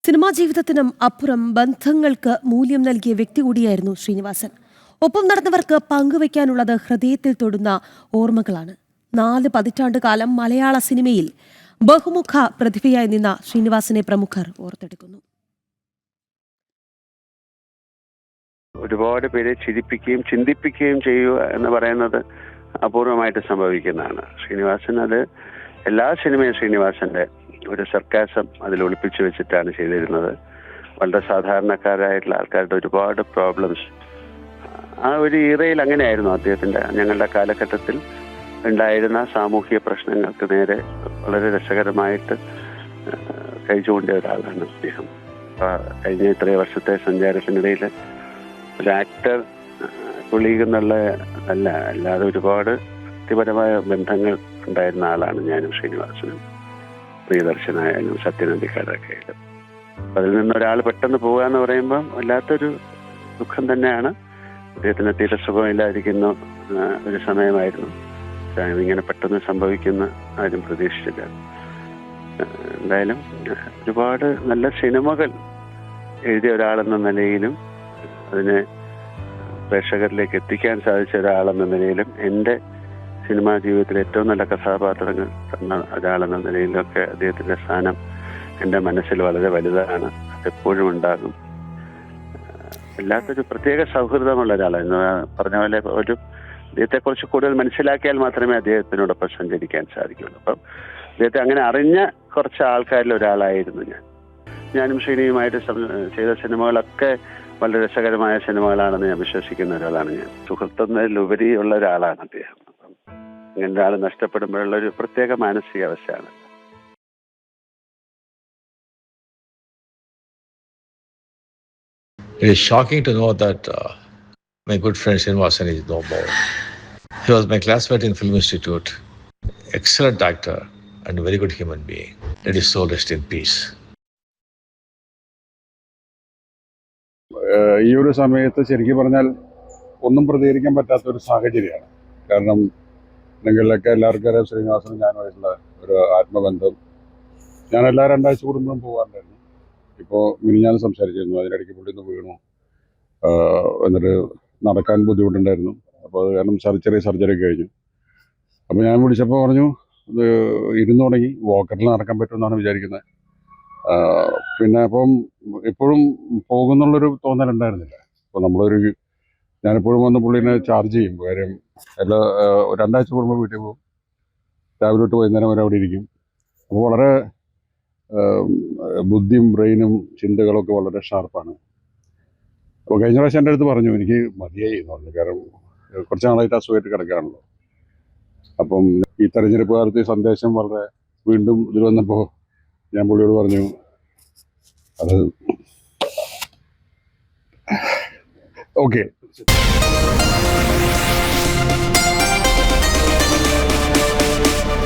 Cinema ജീവിതത്തിനും അപ്പുറം ബന്ധങ്ങൾക്ക് മൂല്യം നൽകിയ വ്യക്തി കൂടിയായിരുന്നു ശ്രീനിവാസൻ. ഒപ്പം നടന്നവർക്ക് പങ്കുവയ്ക്കാനുള്ളത് ഹൃദയത്തിൽ തൊടുന്ന ഓർമ്മകളാണ്. 4 പതിറ്റാണ്ട് കാലം മലയാള സിനിമയിൽ ബഹുമുഖ പ്രതിഭയായി നിന്ന ശ്രീനിവാസനെ പ്രമുഖർ ഓർത്തെടുക്കുന്നു. ഒരുപാട് പേരെ ചിരിപ്പിക്കുകയും ചിന്തിപ്പിക്കുകയും ചെയ്യുക എന്ന് പറയുന്നത് അപൂർവമായിട്ട് സംഭവിക്കുന്നതാണ്. ശ്രീനിവാസൻ അത് എല്ലാ സിനിമയും ശ്രീനിവാസന്റെ ഒരു സർക്കാസം അതിൽ ഒളിപ്പിച്ചു വെച്ചിട്ടാണ് ചെയ്തിരുന്നത്. വളരെ സാധാരണക്കാരായിട്ടുള്ള ആൾക്കാരുടെ ഒരുപാട് പ്രോബ്ലംസ് ആ ഒരു ഇറയിൽ അങ്ങനെയായിരുന്നു അദ്ദേഹത്തിന്റെ. ഞങ്ങളുടെ കാലഘട്ടത്തിൽ ഉണ്ടായിരുന്ന സാമൂഹിക പ്രശ്നങ്ങൾക്ക് നേരെ വളരെ രസകരമായിട്ട് കൈ ചൂണ്ടിയ ഒരാളാണ് അദ്ദേഹം. കഴിഞ്ഞ ഇത്രയും വർഷത്തെ സഞ്ചാരത്തിനിടയിൽ ഒരു ആക്ടർ കൊളീഗ് എന്നുള്ള അല്ലാതെ ഒരുപാട് വ്യക്തിപരമായ ബന്ധങ്ങൾ ഉണ്ടായിരുന്ന ആളാണ് ഞാനും ശ്രീനിവാസനും. പ്രിയദർശനായാലും സത്യനന്ദിക്കാരൊക്കെ ആയാലും. അതിൽ നിന്നൊരാൾ പെട്ടെന്ന് പോകുക എന്ന് പറയുമ്പം വല്ലാത്തൊരു ദുഃഖം തന്നെയാണ്. അദ്ദേഹത്തിന് തീരെ സുഖമില്ലാതിരിക്കുന്ന ഒരു സമയമായിരുന്നു. ഇങ്ങനെ പെട്ടെന്ന് സംഭവിക്കുന്ന ആരും പ്രതീക്ഷിച്ചില്ല. എന്തായാലും ഒരുപാട് നല്ല സിനിമകൾ എഴുതിയ ഒരാളെന്ന നിലയിലും അതിനെ പ്രേക്ഷകരിലേക്ക് എത്തിക്കാൻ സാധിച്ച ഒരാളെന്ന നിലയിലും എൻ്റെ സിനിമാ ജീവിതത്തിലെ ഏറ്റവും നല്ല കഥാപാത്രങ്ങൾ തന്ന ഒരാളെന്ന നിലയിലൊക്കെ അദ്ദേഹത്തിൻ്റെ സ്ഥാനം എൻ്റെ മനസ്സിൽ വളരെ വലുതാണ്. അതെപ്പോഴും ഉണ്ടാകും. വല്ലാത്തൊരു പ്രത്യേക സൗഹൃദമുള്ള ഒരാളാണ്. പറഞ്ഞ പോലെ ഒരു അദ്ദേഹത്തെക്കുറിച്ച് കൂടുതൽ മനസ്സിലാക്കിയാൽ മാത്രമേ അദ്ദേഹത്തിനോടൊപ്പം സഞ്ചരിക്കാൻ സാധിക്കുള്ളൂ. അപ്പം അദ്ദേഹത്തെ അങ്ങനെ അറിഞ്ഞ കുറച്ച് ആൾക്കാരിൽ ഒരാളായിരുന്നു ഞാനും ശ്രീനിയുമായിട്ട് ചെയ്ത സിനിമകളൊക്കെ വളരെ രസകരമായ സിനിമകളാണെന്ന് ഞാൻ വിശ്വസിക്കുന്ന ഒരാളാണ് ഞാൻ. സുഹൃത്തുന്നതിലുപരി ഉള്ള ഒരാളാണ് അദ്ദേഹം. അപ്പം ഇങ്ങനെ ഒരാൾ നഷ്ടപ്പെടുമ്പോഴുള്ള ഒരു പ്രത്യേക മാനസികാവസ്ഥയാണ്. It is shocking to know that my good friend Srinivasan is no more. He was my classmate in Film Institute, excellent actor and a very good human being. Let his soul rest in peace. ഈ ഒരു സമയത്ത് ശരിക്കും പറഞ്ഞാൽ ഒന്നും പ്രതികരിക്കാൻ പറ്റാത്തൊരു സാഹചര്യമാണ്. കാരണം നിങ്ങളിലൊക്കെ എല്ലാവർക്കും അറിയാം ശ്രീനിവാസനും ഞാനുമായിട്ടുള്ള ഒരു ആത്മബന്ധം. ഞാൻ എല്ലാ 2 ആഴ്ച കൂടുമ്പോഴും പോകാറുണ്ടായിരുന്നു. ഇപ്പോൾ മിനിഞ്ഞാൻ സംസാരിച്ചിരുന്നു. അതിനിടയ്ക്ക് പുള്ളി ഒന്ന് വീണു. എന്നിട്ട് നടക്കാൻ ബുദ്ധിമുട്ടുണ്ടായിരുന്നു. അപ്പോൾ അത് കാരണം ചെറിയ സർജറി കഴിഞ്ഞു. അപ്പോൾ ഞാൻ വിളിച്ചപ്പോൾ പറഞ്ഞു ഇത് ഇരുന്ന് തുടങ്ങി, വോക്കറിൽ നടക്കാൻ പറ്റുമെന്നാണ് വിചാരിക്കുന്നത്. പിന്നെ അപ്പം എപ്പോഴും പോകുന്നുള്ളൊരു തോന്നലുണ്ടായിരുന്നില്ല. അപ്പോൾ ഞാനെപ്പോഴും വന്ന് പുള്ളിനെ ചാർജ് ചെയ്യും. കാര്യം 2 ആഴ്ച കൂടുമ്പോൾ വീട്ടിൽ പോകും. രാവിലെ തൊട്ട് വൈകുന്നേരം വരെ അവിടെ ഇരിക്കും. അപ്പോൾ വളരെ ബുദ്ധിയും ബ്രെയിനും ചിന്തകളൊക്കെ വളരെ ഷാർപ്പാണ്. അപ്പോൾ കഴിഞ്ഞ പ്രാവശ്യം എൻ്റെ അടുത്ത് പറഞ്ഞു എനിക്ക് മതിയായി എന്ന് പറഞ്ഞു. കാരണം കുറച്ച് നാളായിട്ട് അസുഖമായിട്ട് കിടക്കുകയാണല്ലോ. അപ്പം ഈ തെരഞ്ഞെടുപ്പ് കാലത്ത് ഈ സന്ദേശം വളരെ വീണ്ടും ഇതിൽ വന്നപ്പോൾ ഞാൻ പുള്ളിയോട് പറഞ്ഞു അത് ഓക്കെ.